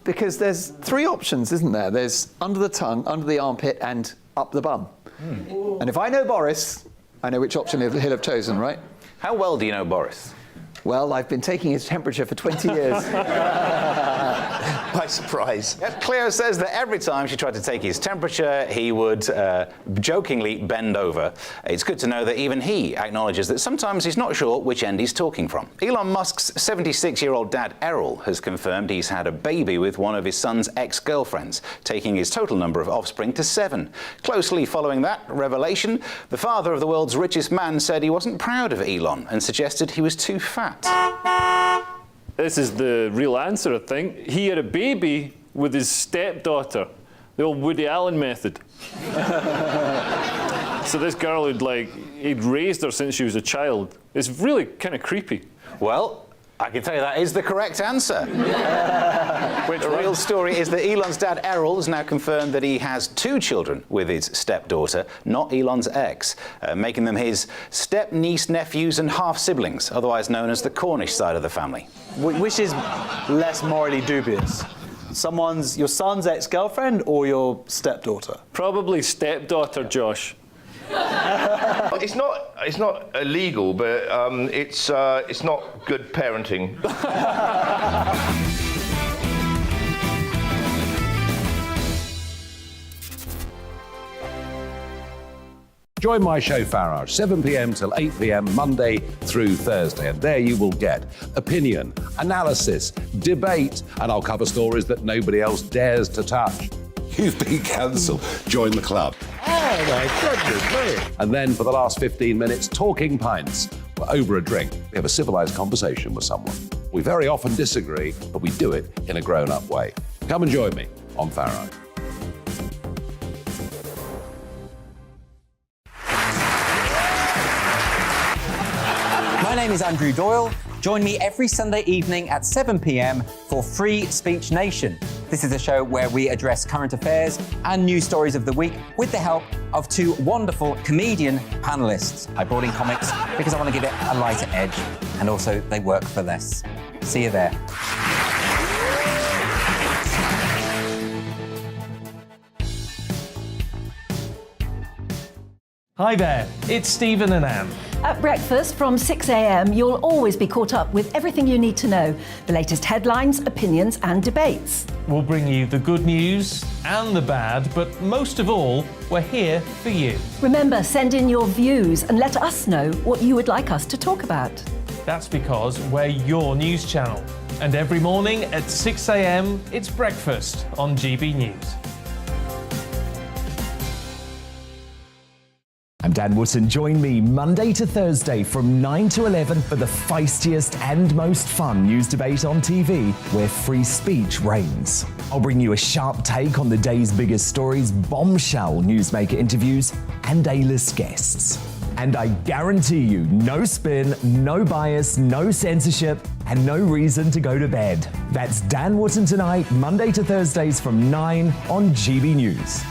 Because there's three options, isn't there? There's under the tongue, under the armpit, and up the bum. And if I know Boris, I know which option he'll have chosen, right? How well do you know Boris? Well, I've been taking his temperature for 20 years. by surprise. Cleo says that every time she tried to take his temperature, he would jokingly bend over. It's good to know that even he acknowledges that sometimes he's not sure which end he's talking from. Elon Musk's 76-year-old dad, Errol, has confirmed he's had a baby with one of his son's ex-girlfriends, taking his total number of offspring to 7. Closely following that revelation, the father of the world's richest man said he wasn't proud of Elon and suggested he was too fat. This is the real answer, I think. He had a baby with his stepdaughter, the old Woody Allen method. So this girl he'd raised her since she was a child. It's really kind of creepy. Well, I can tell you that is the correct answer. The real story is that Elon's dad, Errol, has now confirmed that he has 2 children with his stepdaughter, not Elon's ex, making them his step-niece, nephews and half-siblings, otherwise known as the Cornish side of the family. Which is less morally dubious? Your son's ex-girlfriend or your stepdaughter? Probably stepdaughter, Josh. It's not illegal, but it's not good parenting. Join my show Farage, 7 p.m. till 8 p.m. Monday through Thursday, and there you will get opinion, analysis, debate, and I'll cover stories that nobody else dares to touch. You've been cancelled. Join the club. Oh my goodness me! And then for the last 15 minutes, talking pints. We're over a drink. We have a civilized conversation with someone. We very often disagree, but we do it in a grown-up way. Come and join me on Farage. My name is Andrew Doyle. Join me every Sunday evening at 7 p.m. for Free Speech Nation. This is a show where we address current affairs and news stories of the week with the help of 2 wonderful comedian panellists. I brought in comics because I want to give it a lighter edge, and also they work for less. See you there. Hi there, it's Stephen and Anne. At breakfast from 6 a.m, you'll always be caught up with everything you need to know, the latest headlines, opinions and debates. We'll bring you the good news and the bad, but most of all, we're here for you. Remember, send in your views and let us know what you would like us to talk about. That's because we're your news channel. And every morning at 6 a.m, it's breakfast on GB News. I'm Dan Wootton. Join me Monday to Thursday from 9 to 11 for the feistiest and most fun news debate on TV, where free speech reigns. I'll bring you a sharp take on the day's biggest stories, bombshell newsmaker interviews, and A-list guests. And I guarantee you, no spin, no bias, no censorship, and no reason to go to bed. That's Dan Wootton Tonight, Monday to Thursdays from 9 on GB News.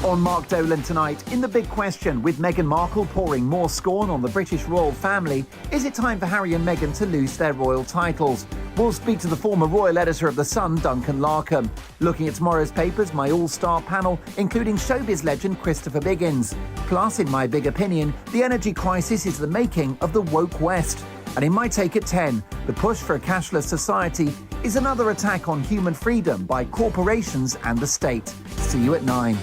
On Mark Dolan tonight, in The Big Question, with Meghan Markle pouring more scorn on the British royal family, is it time for Harry and Meghan to lose their royal titles? We'll speak to the former royal editor of The Sun, Duncan Larkham. Looking at tomorrow's papers, my all-star panel, including showbiz legend Christopher Biggins. Plus, in my big opinion, the energy crisis is the making of the woke West. And in my take at 10, the push for a cashless society is another attack on human freedom by corporations and the state. See you at 9.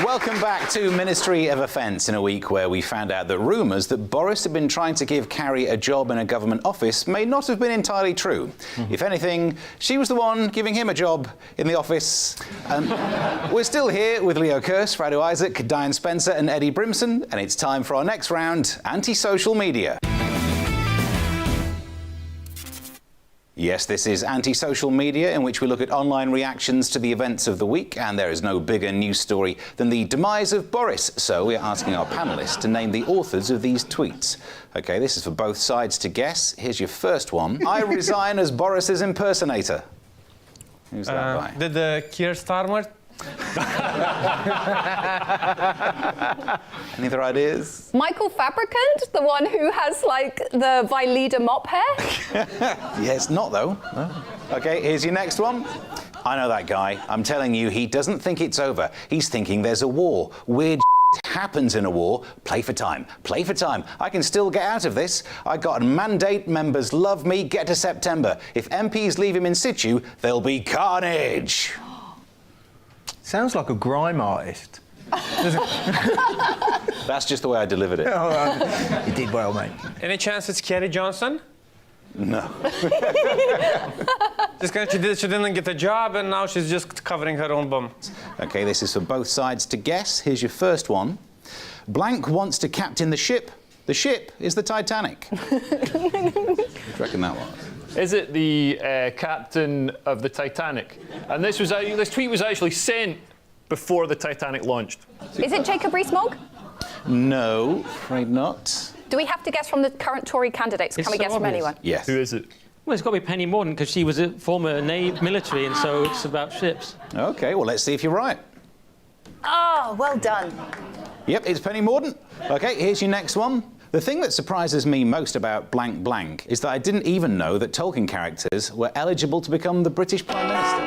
Welcome back to Ministry of Offence, in a week where we found out that rumours that Boris had been trying to give Carrie a job in a government office may not have been entirely true. If anything, she was the one giving him a job in the office. We're still here with Leo Kearse, Fredo Isaac, Diane Spencer and Eddie Brimson, and it's time for our next round, Anti-Social Media. Yes, this is Anti-Social Media, in which we look at online reactions to the events of the week, and there is no bigger news story than the demise of Boris. So we're asking our panellists to name the authors of these tweets. OK, this is for both sides to guess. Here's your first one. I resign as Boris's impersonator. Who's that by? The Kearse Starmer. Any other ideas? Michael Fabricant, the one who has, like, the Vileda mop hair? Yeah, it's not, though. No. OK, here's your next one. I know that guy. I'm telling you, he doesn't think it's over. He's thinking there's a war. Weird happens in a war. Play for time. Play for time. I can still get out of this. I got a mandate. Members love me. Get to September. If MPs leave him in situ, there'll be carnage. Sounds like a grime artist. That's just the way I delivered it. You did well, mate. Any chance it's Kerry Johnson? No. Just because she didn't get a job and now she's just covering her own bum. OK, this is for both sides to guess. Here's your first one. Blank wants to captain the ship. The ship is the Titanic. What do you reckon that was? Is it the captain of the Titanic? And this tweet was actually sent before the Titanic launched. Is it Jacob Rees-Mogg? No, afraid not. Do we have to guess from the current Tory candidates? Can we guess from anyone? Yes. Who is it? Well, it's got to be Penny Mordaunt because she was a former military, and so it's about ships. OK, well, let's see if you're right. Oh, well done. Yep, it's Penny Mordaunt. OK, here's your next one. The thing that surprises me most about blank blank is that I didn't even know that Tolkien characters were eligible to become the British Prime Minister.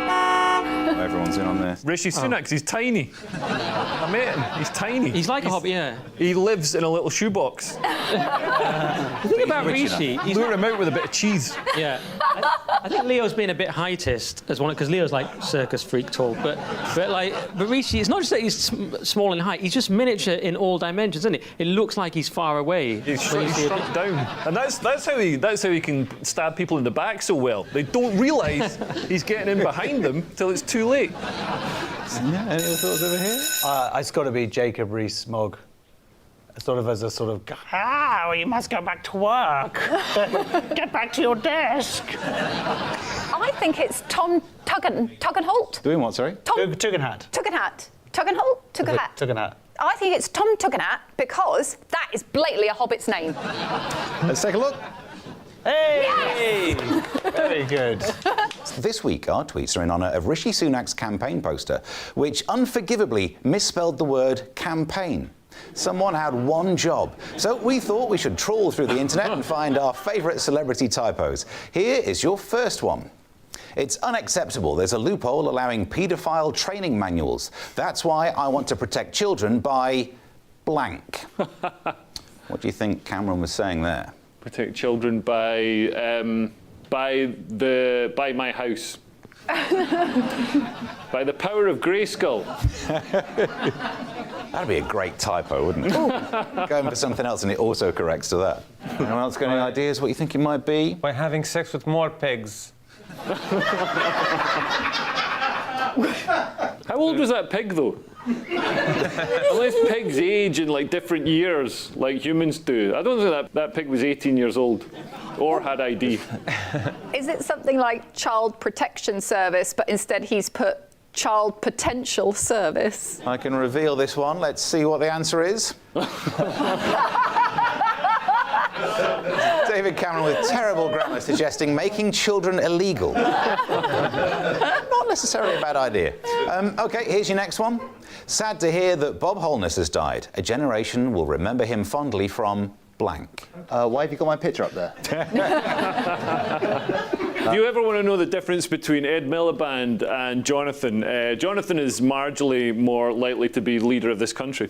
Everyone's in on this. Rishi Sunak, he's tiny. I met him, he's tiny. He's like a hobbit, yeah. He lives in a little shoebox. The thing about Rishi, he's lure him out with a bit of cheese. Yeah. I think Leo's been a bit heightist as one, because Leo's like circus freak tall, but Rishi, it's not just that he's small in height, he's just miniature in all dimensions, isn't it? It looks like he's far away. He's shrunk down, and that's how he can stab people in the back so well. They don't realise he's getting in behind them till it's too late. Yeah, any other thoughts over here? It's got to be Jacob Rees-Mogg. Sort of as a sort of, you must go back to work. Get back to your desk. I think it's Tom Tuggenholt. Doing what, sorry? Tuggenhat. Tuggenhat. I think it's Tom Tuggenhat because that is blatantly a hobbit's name. Let's take a look. Hey! Yes! Very good. This week, our tweets are in honour of Rishi Sunak's campaign poster, which unforgivably misspelled the word campaign. Someone had one job, so we thought we should trawl through the internet and find our favourite celebrity typos. Here is your first one. It's unacceptable. There's a loophole allowing paedophile training manuals. That's why I want to protect children by blank. What do you think Cameron was saying there? Protect children by my house. By the power of Grayskull. That'd be a great typo, wouldn't it? Going for something else and it also corrects to that. Anyone else got any ideas what you think it might be? By having sex with more pigs. How old was that pig, though? Unless pigs age in like different years, like humans do. I don't think that pig was 18 years old or had ID. Is it something like Child Protection Service, but instead he's put Child Potential Service? I can reveal this one. Let's see what the answer is. David Cameron with terrible grammar suggesting making children illegal. Not necessarily a bad idea. OK, here's your next one. Sad to hear that Bob Holness has died. A generation will remember him fondly from blank. Why have you got my picture up there? Do you ever want to know the difference between Ed Miliband and Jonathan? Jonathan is marginally more likely to be leader of this country.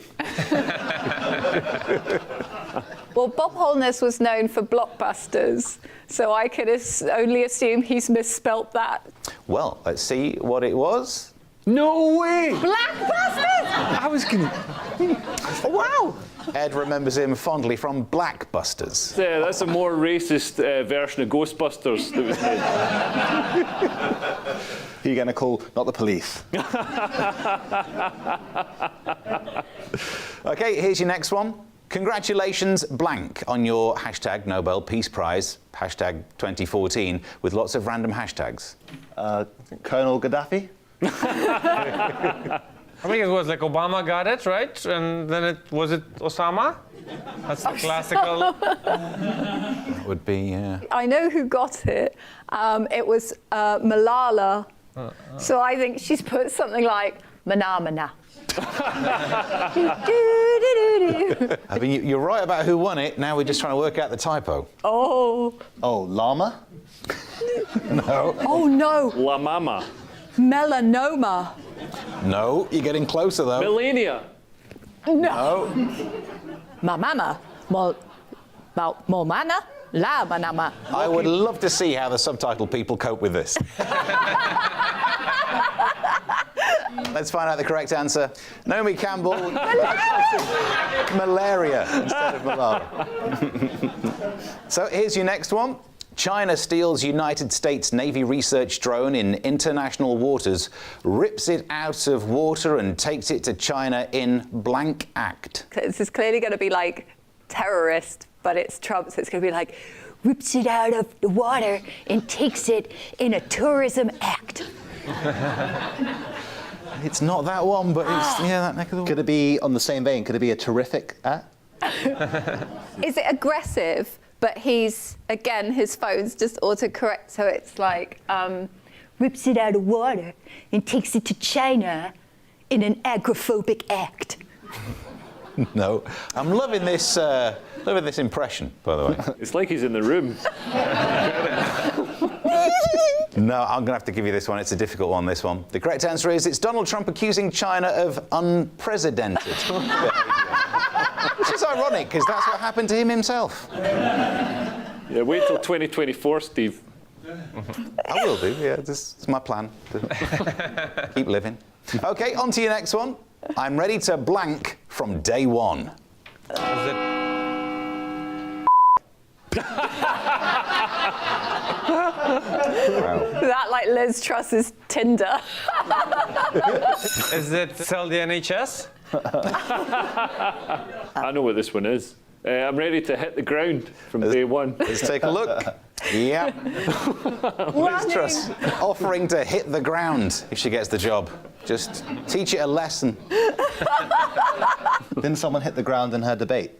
Well, Bob Holness was known for blockbusters, so I could only assume he's misspelt that. Well, let's see what it was. No way! Blackbusters! I was going to... Wow! Ed remembers him fondly from Blackbusters. Yeah, that's a more racist version of Ghostbusters that was made. Who are you going to call? Not the police. OK, here's your next one. Congratulations, blank, on your hashtag Nobel Peace Prize, hashtag 2014, with lots of random hashtags. Colonel Gaddafi? I think it was like Obama got it, right? And then was it Osama? That's the classical. That would be, yeah. I know who got it. It was Malala. So I think she's put something like Mana. I mean, you're right about who won it. Now we're just trying to work out the typo. Oh. Oh, llama? No. Oh, no. La Mama. Melanoma. No, you're getting closer, though. Melania. No. Ma mama. Mo mana. La manama. I would love to see how the subtitle people cope with this. Let's find out the correct answer. Naomi Campbell. Malaria instead of malaria. So here's your next one. China steals United States Navy research drone in international waters, rips it out of water and takes it to China in blank act. This is clearly going to be like terrorist, but it's Trump, so it's going to be like, rips it out of the water and takes it in a tourism act. It's not that one, but it's, yeah, that neck of the woods. Could it be on the same vein? Could it be a terrific act? Is it aggressive? But he's, again, his phone's just autocorrect, so it's like, rips it out of water and takes it to China in an agoraphobic act. No. I'm loving this impression, by the way. It's like he's in the room. No, I'm going to have to give you this one. It's a difficult one, this one. The correct answer is it's Donald Trump accusing China of unprecedented behaviour. Which is ironic, because that's what happened to him himself. Yeah, wait till 2024, Steve. I will do, yeah. This is my plan. Keep living. OK, on to your next one. I'm ready to blank from day one. That like Liz Truss's Tinder. Is it sell the NHS? I know what this one is. I'm ready to hit the ground from day one. Let's take a look. Yeah. Liz Truss offering to hit the ground if she gets the job. Just teach it a lesson. Didn't someone hit the ground in her debate?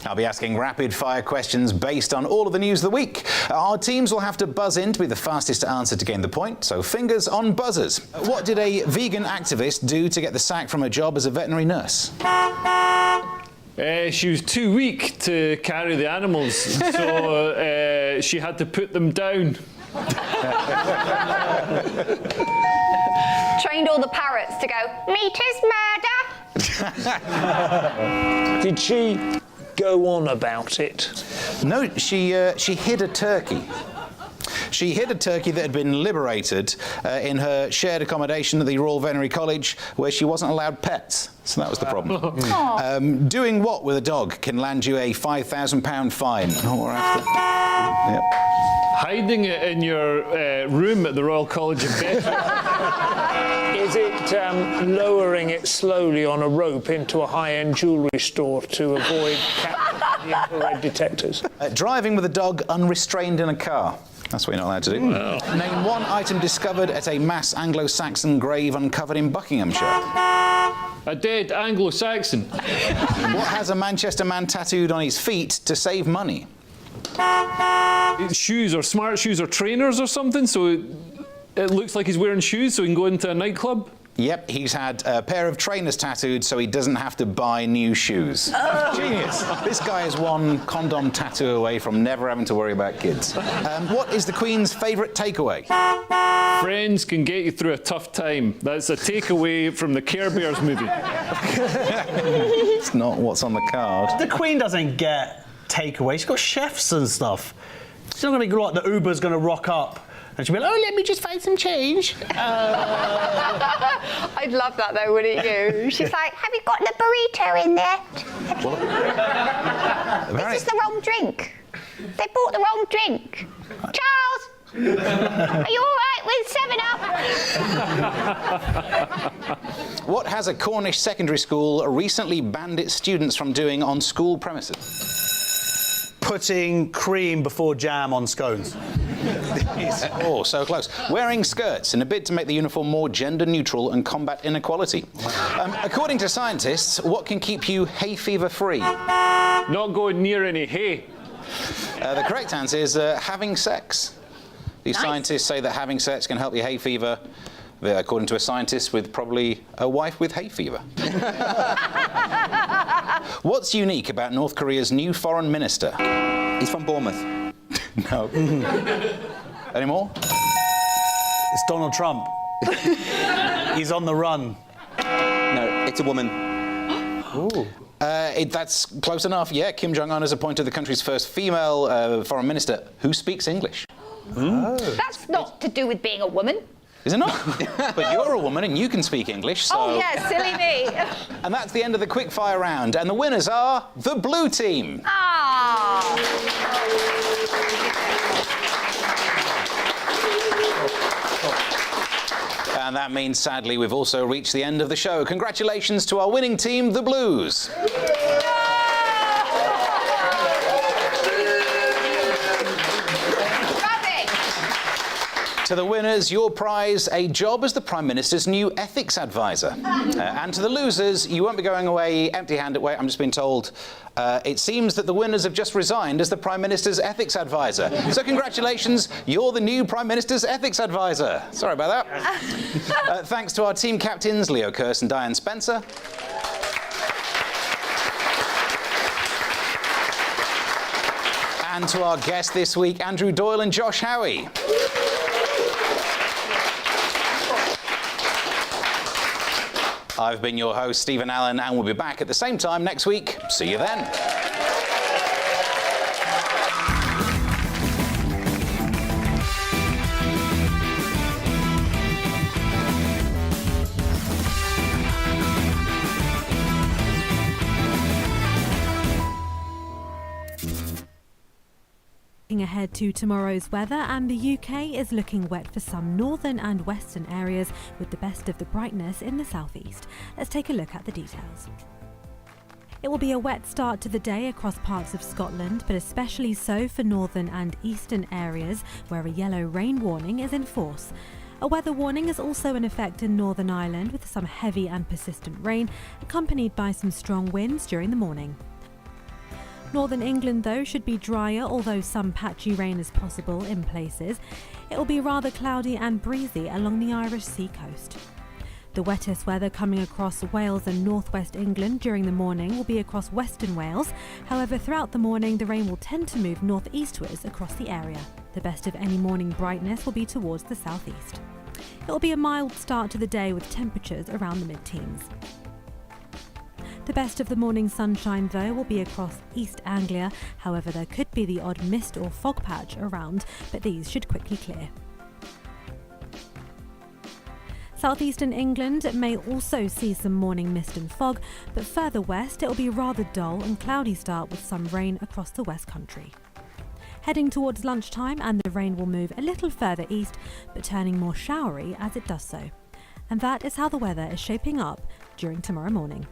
I'll be asking rapid-fire questions based on all of the news of the week. Our teams will have to buzz in to be the fastest answer to gain the point, so fingers on buzzers. What did a vegan activist do to get the sack from her job as a veterinary nurse? She was too weak to carry the animals, so she had to put them down. Trained all the parrots to go, meat is murder. Did she go on about it? No, she hid a turkey. She hid a turkey that had been liberated in her shared accommodation at the Royal Veterinary College, where she wasn't allowed pets. So that was the problem. Doing what with a dog can land you a £5,000 fine. Oh, we're after. Yep. Hiding it in your room at the Royal College of Veterinary. Is it lowering it slowly on a rope into a high-end jewellery store to avoid capturing the infrared detectors? Driving with a dog unrestrained in a car. That's what you're not allowed to do. Wow. Name one item discovered at a mass Anglo-Saxon grave uncovered in Buckinghamshire. A dead Anglo-Saxon. What has a Manchester man tattooed on his feet to save money? Shoes, or smart shoes, or trainers or something, so it looks like he's wearing shoes so he can go into a nightclub. Yep, he's had a pair of trainers tattooed so he doesn't have to buy new shoes. Genius. This guy is one condom tattoo away from never having to worry about kids. What is the Queen's favourite takeaway? Friends can get you through a tough time. That's a takeaway from the Care Bears movie. It's not what's on the card. The Queen doesn't get takeaway. She's got chefs and stuff. She's not going to be like the Uber's going to rock up and she'll be like, oh, let me just find some change. I'd love that though, wouldn't you? She's like, have you got the burrito in there? This is the wrong drink. They bought the wrong drink. Charles, are you all right with 7-Up? What has a Cornish secondary school recently banned its students from doing on school premises? Putting cream before jam on scones. Oh, so close. Wearing skirts in a bid to make the uniform more gender neutral and combat inequality. According to scientists, what can keep you hay fever free? Not going near any hay. The correct answer is having sex. These scientists say that having sex can help your hay fever, according to a scientist with probably a wife with hay fever. What's unique about North Korea's new foreign minister? He's from Bournemouth. No. Any more? It's Donald Trump. He's on the run. No, it's a woman. Ooh. That's close enough. Yeah, Kim Jong-un has appointed the country's first female foreign minister who speaks English. Oh. That's not to do with being a woman. Is it not? But you're a woman and you can speak English, so... Oh, yeah, silly me. And that's the end of the quickfire round. And the winners are the blue team. And that means, sadly, we've also reached the end of the show. Congratulations to our winning team, the Blues. To the winners, your prize, a job as the Prime Minister's new ethics advisor. And to the losers, you won't be going away empty-handed. Wait, I'm just being told. It seems that the winners have just resigned as the Prime Minister's ethics advisor. So congratulations, you're the new Prime Minister's ethics advisor. Sorry about that. Thanks to our team captains, Leo Kearse and Diane Spencer. And to our guests this week, Andrew Doyle and Josh Howie. I've been your host, Stephen Allen, and we'll be back at the same time next week. See you then. Ahead to tomorrow's weather, and the UK is looking wet for some northern and western areas, with the best of the brightness in the southeast. Let's take a look at the details. It will be a wet start to the day across parts of Scotland, but especially so for northern and eastern areas where a yellow rain warning is in force. A weather warning is also in effect in Northern Ireland, with some heavy and persistent rain accompanied by some strong winds during the morning. Northern England, though, should be drier, although some patchy rain is possible in places. It will be rather cloudy and breezy along the Irish Sea coast. The wettest weather coming across Wales and northwest England during the morning will be across western Wales. However, throughout the morning, the rain will tend to move northeastwards across the area. The best of any morning brightness will be towards the southeast. It will be a mild start to the day with temperatures around the mid-teens. The best of the morning sunshine, though, will be across East Anglia. However, there could be the odd mist or fog patch around, but these should quickly clear. Southeastern England may also see some morning mist and fog, but further west it will be a rather dull and cloudy start with some rain across the West Country. Heading towards lunchtime, and the rain will move a little further east, but turning more showery as it does so. And that is how the weather is shaping up during tomorrow morning.